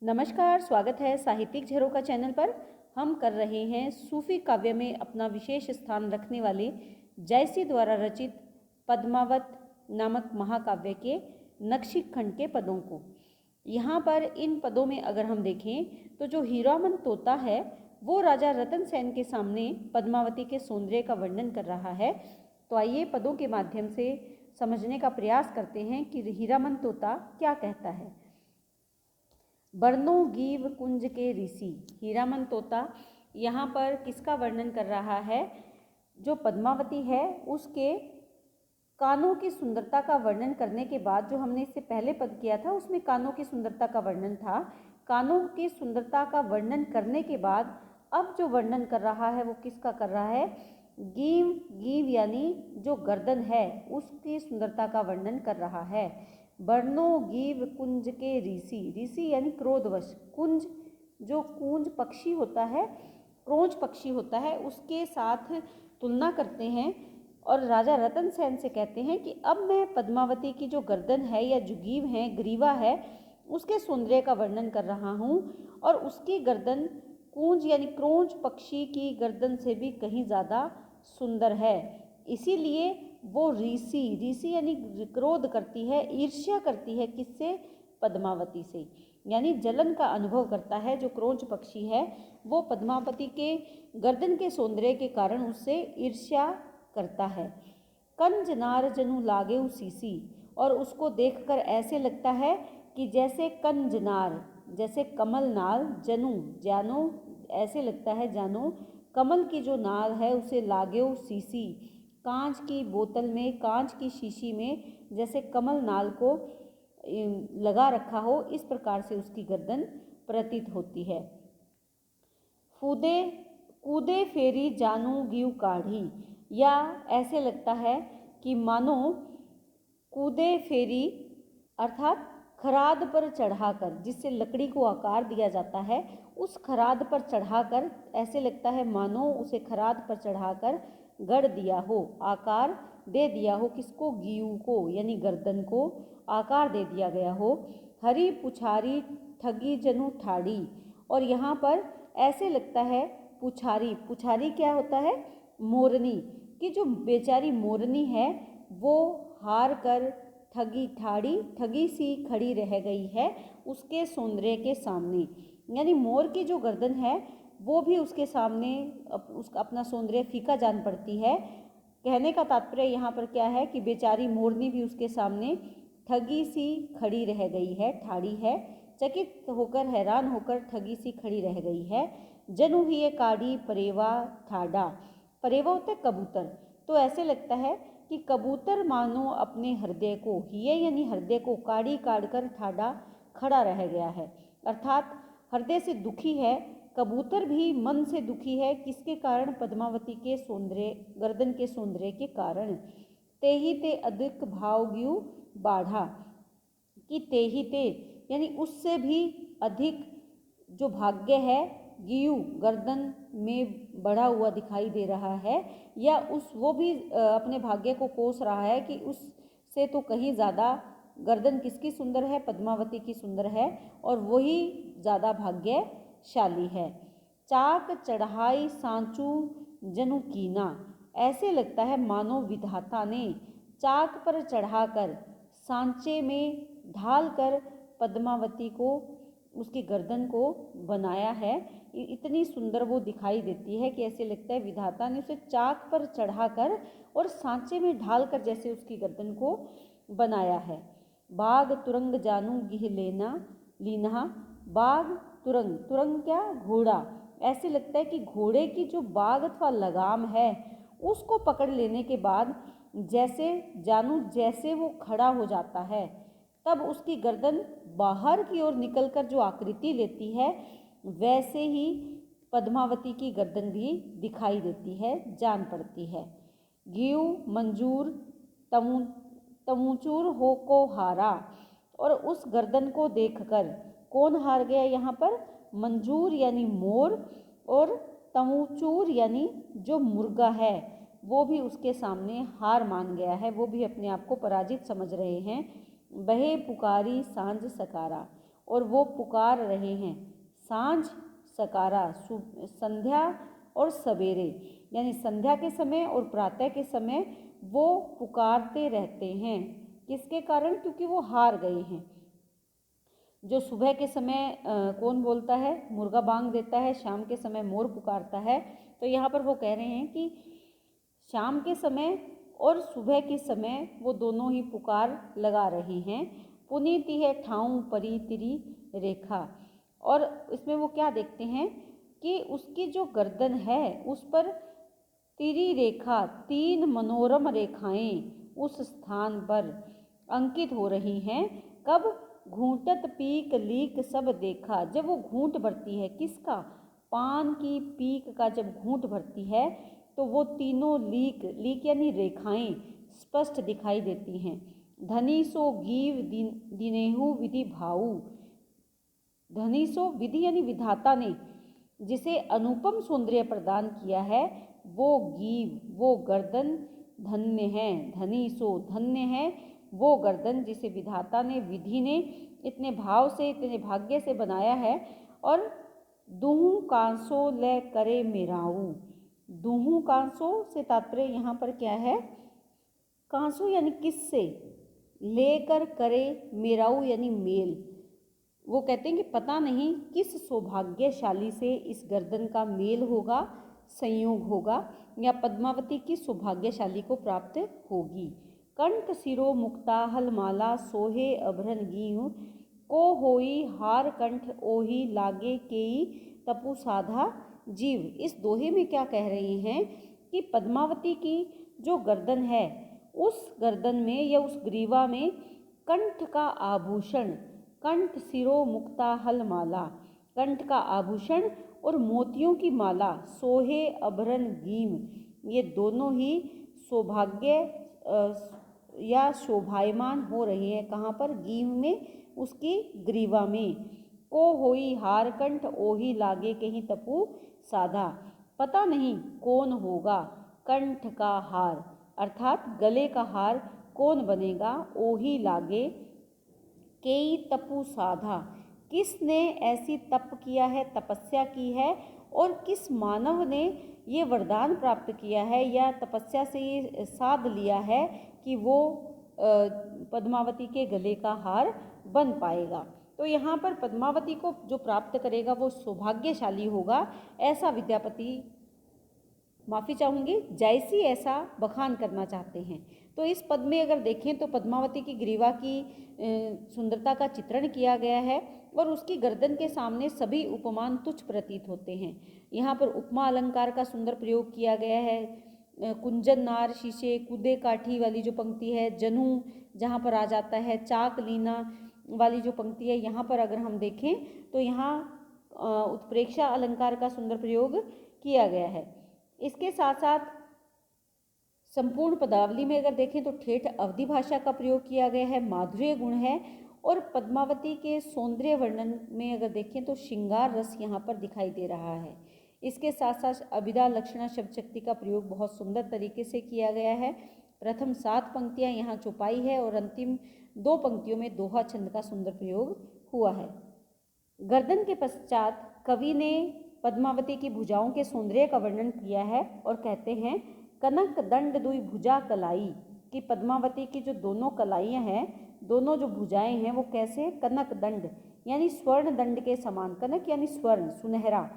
नमस्कार, स्वागत है साहित्यिक झरोखा चैनल पर। हम कर रहे हैं सूफी काव्य में अपना विशेष स्थान रखने वाले जयसी द्वारा रचित पद्मावत नामक महाकाव्य के नक्शी खंड के पदों को। यहाँ पर इन पदों में अगर हम देखें तो जो हीरामन तोता है वो राजा रतन सेन के सामने पद्मावती के सौंदर्य का वर्णन कर रहा है। तो आइए पदों के माध्यम से समझने का प्रयास करते हैं कि हीरामन तोता क्या कहता है। बरनो गीव कुंज के ऋषि। हीरामन तोता यहाँ पर किसका वर्णन कर रहा है? जो पद्मावती है उसके कानों की सुंदरता का वर्णन करने के बाद, जो हमने इससे पहले पद किया था उसमें कानों की सुंदरता का वर्णन था। कानों की सुंदरता का वर्णन करने के बाद अब जो वर्णन कर रहा है वो किसका कर रहा है? गीव गीव यानी जो गर्दन है उसकी सुंदरता का वर्णन कर रहा है। बरनो गीव कुंज के ऋषि। ऋषि यानी क्रोधवश। कुंज जो कूंज पक्षी होता है, क्रोंच पक्षी होता है, उसके साथ तुलना करते हैं और राजा रतन सेन से कहते हैं कि अब मैं पद्मावती की जो गर्दन है या जुगीव है, ग्रीवा है, उसके सौंदर्य का वर्णन कर रहा हूँ और उसकी गर्दन कूंज यानी क्रोंच पक्षी की गर्दन से भी कहीं ज़्यादा सुंदर है। इसीलिए वो ऋषि यानी क्रोध करती है, ईर्ष्या करती है। किससे? पद्मावती से। यानी जलन का अनुभव करता है जो क्रोंच पक्षी है, वो पद्मावती के गर्दन के सौंदर्य के कारण उससे ईर्ष्या करता है। कंज नार जनु लागे सीसी। और उसको देखकर ऐसे लगता है कि जैसे कंज नार, जैसे कमल नाल, जनु जानो, ऐसे लगता है जानो कमल की जो नार है उसे लागे सीसी, कांच की बोतल में, कांच की शीशी में जैसे कमल नाल को लगा रखा हो, इस प्रकार से उसकी गर्दन प्रतीत होती है। फूदे कूदे फेरी जानू गिव काढ़ी। या ऐसे लगता है कि मानो कूदे फेरी अर्थात खराद पर चढ़ाकर, जिससे लकड़ी को आकार दिया जाता है, उस खराद पर चढ़ाकर ऐसे लगता है मानो उसे खराद पर चढ़ाकर गढ़ दिया हो, आकार दे दिया हो। किसको? गीव को, यानी गर्दन को आकार दे दिया गया हो। हरी पुछारी ठगी जनु ठाड़ी। और यहाँ पर ऐसे लगता है पुछारी, पुछारी क्या होता है? मोरनी, कि जो बेचारी मोरनी है वो हार कर ठगी ठाड़ी, ठगी सी खड़ी रह गई है उसके सौंदर्य के सामने। यानी मोर की जो गर्दन है वो भी उसके सामने उसका अपना सौंदर्य फीका जान पड़ती है। कहने का तात्पर्य यहाँ पर क्या है कि बेचारी मोरनी भी उसके सामने ठगी सी खड़ी रह गई है, ठाड़ी है, चकित होकर, हैरान होकर ठगी सी खड़ी रह गई है। जनु ही ये काढ़ी परेवा ठाडा। परेवा होता है कबूतर। तो ऐसे लगता है कि कबूतर मानो अपने हृदय को, ये यानी हृदय को काढ़ी काढ़ कर ठाडा खड़ा रह गया है, अर्थात हृदय से दुखी है। कबूतर भी मन से दुखी है। किसके कारण? पद्मावती के सौंदर्य, गर्दन के सौंदर्य के कारण। तेही ते अधिक भाव ग्यू बाढ़ा, कि तेही ते यानी उससे भी अधिक जो भाग्य है, गियु गर्दन में बढ़ा हुआ दिखाई दे रहा है, या वो भी अपने भाग्य को कोस रहा है कि उससे तो कहीं ज़्यादा गर्दन किसकी सुंदर है? पद्मावती की सुंदर है और वही ज़्यादा भाग्यशाली है। चाक चढ़ाई सांचू जनु कीना। ऐसे लगता है मानो विधाता ने चाक पर चढ़ाकर, सांचे में ढालकर पद्मावती को, उसकी गर्दन को बनाया है। इतनी सुंदर वो दिखाई देती है कि ऐसे लगता है विधाता ने उसे चाक पर चढ़ाकर और सांचे में ढालकर जैसे उसकी गर्दन को बनाया है। बाग तुरंग जानू गिह लेना लीना। बाग तुरंग, तुरंग क्या? घोड़ा। ऐसे लगता है कि घोड़े की जो बाग अथवा लगाम है उसको पकड़ लेने के बाद जैसे जानू, जैसे वो खड़ा हो जाता है, तब उसकी गर्दन बाहर की ओर निकलकर जो आकृति लेती है, वैसे ही पद्मावती की गर्दन भी दिखाई देती है, जान पड़ती है। गियु मंजूर तमुचूर हो को हारा। और उस गर्दन को देखकर कौन हार गया? यहाँ पर मंजूर यानी मोर और तमुचूर यानी जो मुर्गा है वो भी उसके सामने हार मान गया है, वो भी अपने आप को पराजित समझ रहे हैं। बहे पुकारी सांझ सकारा। और वो पुकार रहे हैं। सांझ सकारा, संध्या और सवेरे, यानी संध्या के समय और प्रातः के समय वो पुकारते रहते हैं। किसके कारण? क्योंकि वो हार गए हैं। जो सुबह के समय कौन बोलता है? मुर्गा बांग देता है, शाम के समय मोर पुकारता है। तो यहाँ पर वो कह रहे हैं कि शाम के समय और सुबह के समय वो दोनों ही पुकार लगा रहे हैं। पुनीति है ठाऊं परी तिरी रेखा। और इसमें वो क्या देखते हैं कि उसकी जो गर्दन है उस पर तिरी रेखा, 3 मनोरम रेखाएं उस स्थान पर अंकित हो रही हैं। कब? घूंटत पीक लीक सब देखा, जब वो घूंट भरती है। किसका? पान की पीक का जब घूंट भरती है तो वो तीनों लीक यानी रेखाएं स्पष्ट दिखाई देती हैं। धनी सो गीव दिनेहु विधि भाऊ। धनी सो, विधि यानी विधाता ने जिसे अनुपम सौंदर्य प्रदान किया है, वो गीव, वो गर्दन धन्य है। धनी सो, धन्य है वो गर्दन जिसे विधाता ने, विधि ने इतने भाव से, इतने भाग्य से बनाया है। और दुहु कांसो ले करे मेराऊ। दुहु कांसो से तात्पर्य यहाँ पर क्या है? कांसो यानी किससे, लेकर करे मेराऊ यानी मेल। वो कहते हैं कि पता नहीं किस सौभाग्यशाली से इस गर्दन का मेल होगा, संयोग होगा, या पद्मावती की सौभाग्यशाली को प्राप्त होगी। कंठ सिरो मुक्ता हलमाला सोहे अभरन गीहूँ, को होई हार कंठ ओही लागे केई तपु साधा जीव। इस दोहे में क्या कह रहे हैं कि पद्मावती की जो गर्दन है, उस गर्दन में या उस ग्रीवा में कंठ का आभूषण, कंठ सिरो मुक्ता हलमाला, कंठ का आभूषण और मोतियों की माला, सोहे अभरन गीम, ये दोनों ही सौभाग्य या शोभायमान हो रहे हैं। कहाँ पर? गीम में, उसकी ग्रीवा में। को होई हार कंठ ओही लागे कहीं तपु साधा, पता नहीं कौन होगा कंठ का हार, अर्थात गले का हार कौन बनेगा। ओही लागे केई तपु साधा, किसने ऐसी तप किया है, तपस्या की है, और किस मानव ने ये वरदान प्राप्त किया है या तपस्या से ये साध लिया है कि वो पद्मावती के गले का हार बन पाएगा। तो यहाँ पर पद्मावती को जो प्राप्त करेगा वो सौभाग्यशाली होगा, ऐसा विद्यापति, माफ़ी चाहूँगी, जयसी ऐसा बखान करना चाहते हैं। तो इस पद में अगर देखें तो पद्मावती की ग्रीवा की सुंदरता का चित्रण किया गया है और उसकी गर्दन के सामने सभी उपमान तुच्छ प्रतीत होते हैं। यहाँ पर उपमा अलंकार का सुंदर प्रयोग किया गया है। कुंजन नार शीशे कूदे काठी वाली जो पंक्ति है, जनू जहाँ पर आ जाता है, चाक लीना वाली जो पंक्ति है, यहाँ पर अगर हम देखें तो यहाँ उत्प्रेक्षा अलंकार का सुंदर प्रयोग किया गया है। इसके साथ साथ संपूर्ण पदावली में अगर देखें तो ठेठ अवधि भाषा का प्रयोग किया गया है, माधुर्य गुण है। और पद्मावती के सौंदर्य वर्णन में अगर देखें तो श्रृंगार रस यहाँ पर दिखाई दे रहा है। इसके साथ साथ अभिधा लक्षणा शब्द शक्ति का प्रयोग बहुत सुंदर तरीके से किया गया है। प्रथम 7 पंक्तियाँ यहाँ चौपाई है और अंतिम 2 पंक्तियों में दोहा छंद का सुंदर प्रयोग हुआ है। गर्दन के पश्चात कवि ने पद्मावती की भुजाओं के सौंदर्य का वर्णन किया है और कहते हैं, कनक दंड दुई भुजा कलाई, कि पद्मावती की जो दोनों कलाइयाँ हैं, दोनों जो भुजाएं हैं वो कैसे? कनक दंड यानी स्वर्ण दंड के समान, कनक यानी स्वर्ण, सुनहरा,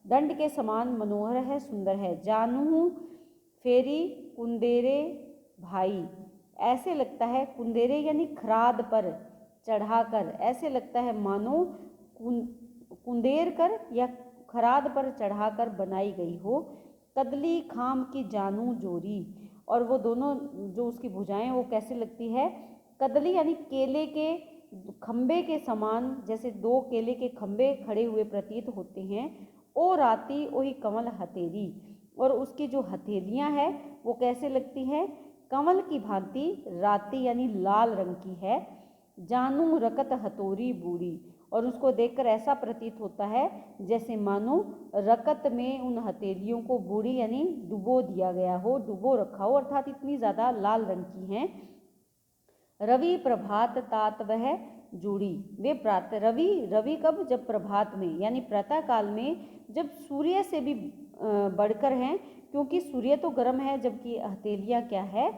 दंड के समान मनोहर है, सुंदर है। जानू फेरी कुंदेरे भाई, ऐसे लगता है, कुंदेरे यानी खराद पर चढ़ाकर, ऐसे लगता है मानो कुंदेर कर या खराद पर चढ़ाकर बनाई गई हो। कदली खाम की जानू जोरी, और वो दोनों जो उसकी भुजाएं वो कैसे लगती है? कदली यानी केले के खंबे के समान, जैसे 2 केले के खंबे खड़े हुए प्रतीत होते हैं। ओ राती ओही कमल हथेली, और उसकी जो हथेलियां हैं वो कैसे लगती हैं? कमल की भांति राती यानी लाल रंग की है। जानू रकत हथौरी बूढ़ी, और उसको देखकर ऐसा प्रतीत होता है जैसे मानो रकत में उन हथेलियों को बूढ़ी यानी डुबो दिया गया हो, डुबो रखा हो, अर्थात इतनी ज़्यादा लाल रंग की हैं। रवि प्रभात तात वह जुड़ी। वे प्रातः रवि रवि कब, जब प्रभात में यानी प्रातः काल में, जब सूर्य से भी बढ़कर हैं, क्योंकि सूर्य तो गर्म है जबकि हथेलियाँ क्या है,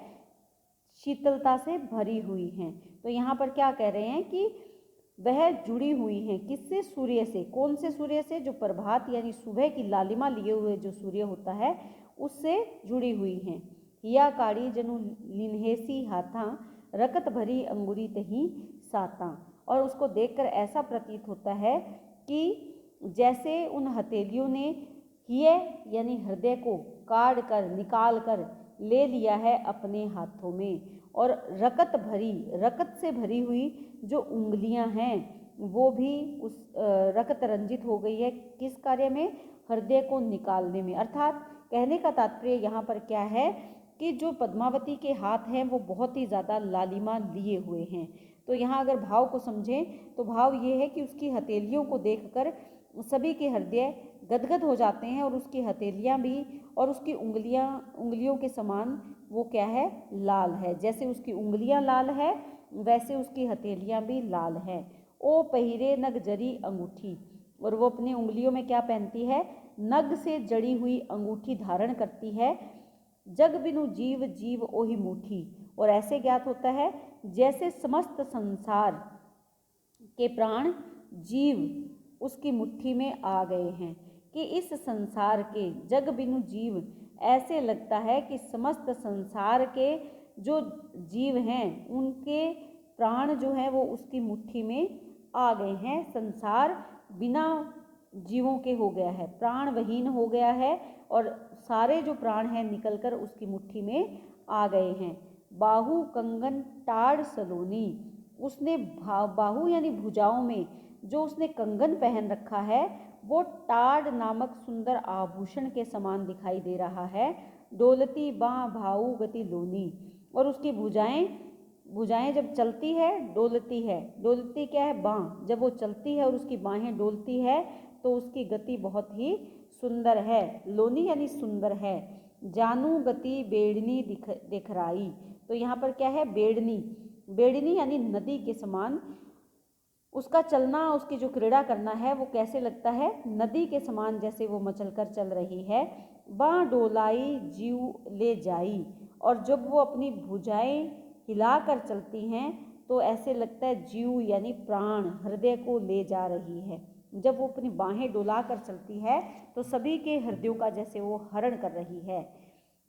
शीतलता से भरी हुई हैं। तो यहाँ पर क्या कह रहे हैं कि वह जुड़ी हुई हैं, किससे, सूर्य से। कौन से सूर्य से, जो प्रभात यानी सुबह की लालिमा लिए हुए जो सूर्य होता है उससे जुड़ी हुई हैं। हिया काड़ी जनु लिन्हेसी हाथा, रकत भरी अंगुरी तही साता। और उसको देखकर ऐसा प्रतीत होता है कि जैसे उन हथेलियों ने हिय यानी हृदय को काट कर, निकाल कर ले लिया है अपने हाथों में, और रकत भरी, रकत से भरी हुई जो उंगलियां हैं वो भी उस रकत रंजित हो गई है। किस कार्य में, हृदय को निकालने में। अर्थात कहने का तात्पर्य यहाँ पर क्या है कि जो पद्मावती के हाथ हैं वो बहुत ही ज़्यादा लालिमा लिए हुए हैं। तो यहाँ अगर भाव को समझें तो भाव ये है कि उसकी हथेलियों को देखकर सभी के हृदय गदगद हो जाते हैं, और उसकी हथेलियाँ भी और उसकी उंगलियों के समान वो क्या है, लाल है। जैसे उसकी उंगलियाँ लाल है वैसे उसकी हथेलियाँ भी लाल है। ओ पहिरे नग जरी अंगूठी, और वो अपनी उंगलियों में क्या पहनती है, नग से जड़ी हुई अंगूठी धारण करती है। जग बिनु जीव जीव ओहि मुठी, और ऐसे ज्ञात होता है जैसे समस्त संसार के प्राण जीव उसकी मुट्ठी में आ गए हैं। कि इस संसार के, जग बिनु जीव, ऐसे लगता है कि समस्त संसार के जो जीव हैं उनके प्राण जो है वो उसकी मुट्ठी में आ गए हैं। संसार बिना जीवों के हो गया है, प्राणविहीन हो गया है, और सारे जो प्राण हैं निकलकर उसकी मुट्ठी में आ गए हैं। बाहु कंगन टाड़ सलोनी, उसने बाहु यानी भुजाओं में जो उसने कंगन पहन रखा है वो टाड़ नामक सुंदर आभूषण के समान दिखाई दे रहा है। डोलती बाँ भाऊ गति लोनी, और उसकी भुजाएं जब चलती है, डोलती है, डोलती क्या है, बाँ, जब वो चलती है और उसकी बाहें डोलती है तो उसकी गति बहुत ही सुंदर है। लोनी यानी सुंदर है। जानू गति बेड़नी दिखराई, तो यहाँ पर क्या है, बेड़नी, बेड़नी यानी नदी के समान उसका चलना, उसकी जो क्रीड़ा करना है वो कैसे लगता है, नदी के समान, जैसे वो मचलकर चल रही है। बाँ डोलाई जीव ले जाई, और जब वो अपनी भुजाएं हिलाकर चलती हैं तो ऐसे लगता है जीव यानी प्राण, हृदय को ले जा रही है। जब वो अपनी बाहें डोलाकर चलती है तो सभी के हृदयों का जैसे वो हरण कर रही है।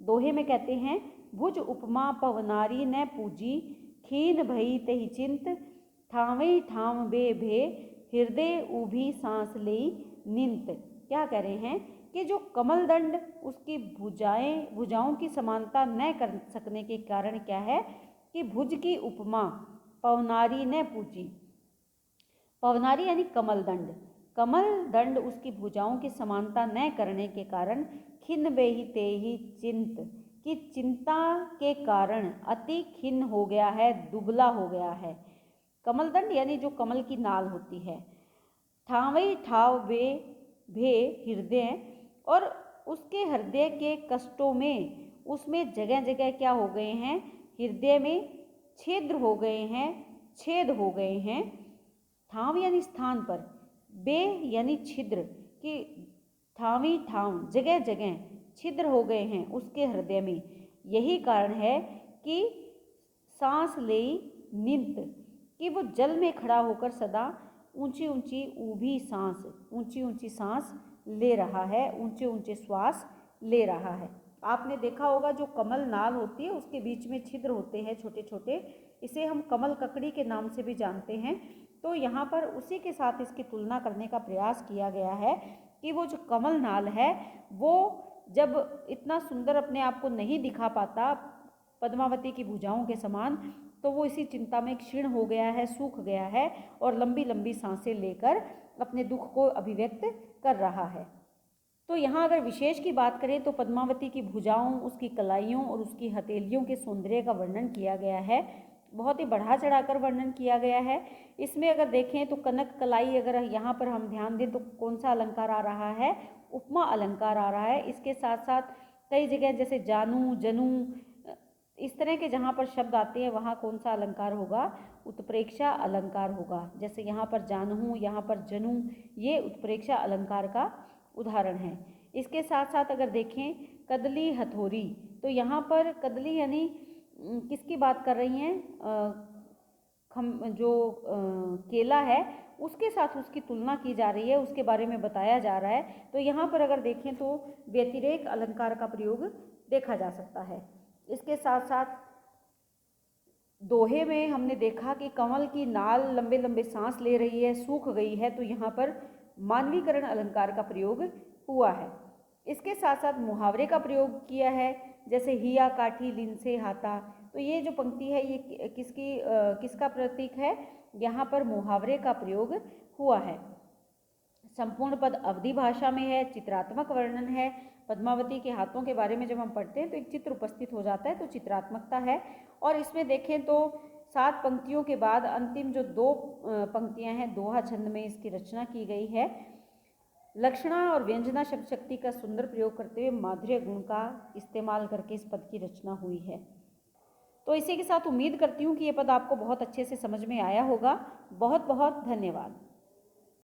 दोहे में कहते हैं, भुज उपमा पवनारी न पूजी, खीन भई तहि चिंत, ठावई ठाव बे भे, हृदय ऊभी सांस लेई निंत। क्या कह रहे हैं कि जो कमल दंड उसकी भुजाओं की समानता न कर सकने के कारण क्या है कि भुज की उपमा पवनारी न पूजी, पवनारी यानी कमल दंड उसकी भुजाओं की समानता न करने के कारण खिन्न बेही तेही चिंत, कि चिंता के कारण अति खिन्न हो गया है, दुबला हो गया है। कमलदंड यानी जो कमल की नाल होती है। ठावई ठाव बे भे हृदय, और उसके हृदय के कष्टों में उसमें जगह जगह क्या हो गए हैं, हृदय में छिद्र हो गए हैं, छेद हो गए हैं। ठाव यानी स्थान पर, बे यानी छिद्र, कि ठावी ठाव जगह जगह छिद्र हो गए हैं उसके हृदय में। यही कारण है कि सांस ले निंत, कि वो जल में खड़ा होकर सदा ऊंची ऊंची ऊभी सांस, ऊंची ऊंची सांस ले रहा है, ऊंचे ऊंचे श्वास ले रहा है। आपने देखा होगा जो कमल नाल होती है उसके बीच में छिद्र होते हैं छोटे छोटे, इसे हम कमल ककड़ी के नाम से भी जानते हैं। तो यहाँ पर उसी के साथ इसकी तुलना करने का प्रयास किया गया है कि वो जो कमल नाल है वो जब इतना सुंदर अपने आप को नहीं दिखा पाता पद्मावती की भुजाओं के समान, तो वो इसी चिंता में क्षीण हो गया है, सूख गया है, और लंबी लंबी सांसें लेकर अपने दुख को अभिव्यक्त कर रहा है। तो यहाँ अगर विशेष की बात करें तो पद्मावती की भुजाओं, उसकी कलाइयों और उसकी हथेलियों के सौंदर्य का वर्णन किया गया है, बहुत ही बढ़ा चढ़ाकर वर्णन किया गया है। इसमें अगर देखें तो कनक कलाई, अगर यहाँ पर हम ध्यान दें तो कौन सा अलंकार आ रहा है, उपमा अलंकार आ रहा है। इसके साथ साथ कई जगह जैसे जानू, जनू, इस तरह के जहाँ पर शब्द आते हैं वहाँ कौन सा अलंकार होगा? उत्प्रेक्षा अलंकार होगा। जैसे यहाँ पर जानहूँ, यहाँ पर जनू, ये उत्प्रेक्षा अलंकार का उदाहरण है। इसके साथ साथ अगर देखें कदली हथौड़ी, तो यहाँ पर कदली यानी किसकी बात कर रही हैं? जो केला है उसके साथ उसकी तुलना की जा रही है, उसके बारे में बताया जा रहा है। तो यहाँ पर अगर देखें तो व्यतिरेक अलंकार का प्रयोग देखा जा सकता है। इसके साथ साथ दोहे में हमने देखा कि कमल की नाल लंबे लंबे सांस ले रही है, सूख गई है, तो यहाँ पर मानवीकरण अलंकार का प्रयोग हुआ है। इसके साथ साथ मुहावरे का प्रयोग किया है, जैसे हिया काठी लिन से हाथा। तो ये जो पंक्ति है ये किसका प्रतीक है? यहाँ पर मुहावरे का प्रयोग हुआ है। संपूर्ण पद अवधि भाषा में है, चित्रात्मक वर्णन है। पद्मावती के हाथों के बारे में जब हम पढ़ते हैं तो एक चित्र उपस्थित हो जाता है, तो चित्रात्मकता है। और इसमें देखें तो 7 पंक्तियों के बाद अंतिम जो 2 पंक्तियां हैं, दोहा छंद में इसकी रचना की गई है। लक्षणा और व्यंजना शब्द शक्ति का सुंदर प्रयोग करते हुए माधुर्य गुण का इस्तेमाल करके इस पद की रचना हुई है। तो इसी के साथ उम्मीद करती हूँ कि ये पद आपको बहुत अच्छे से समझ में आया होगा। बहुत बहुत धन्यवाद।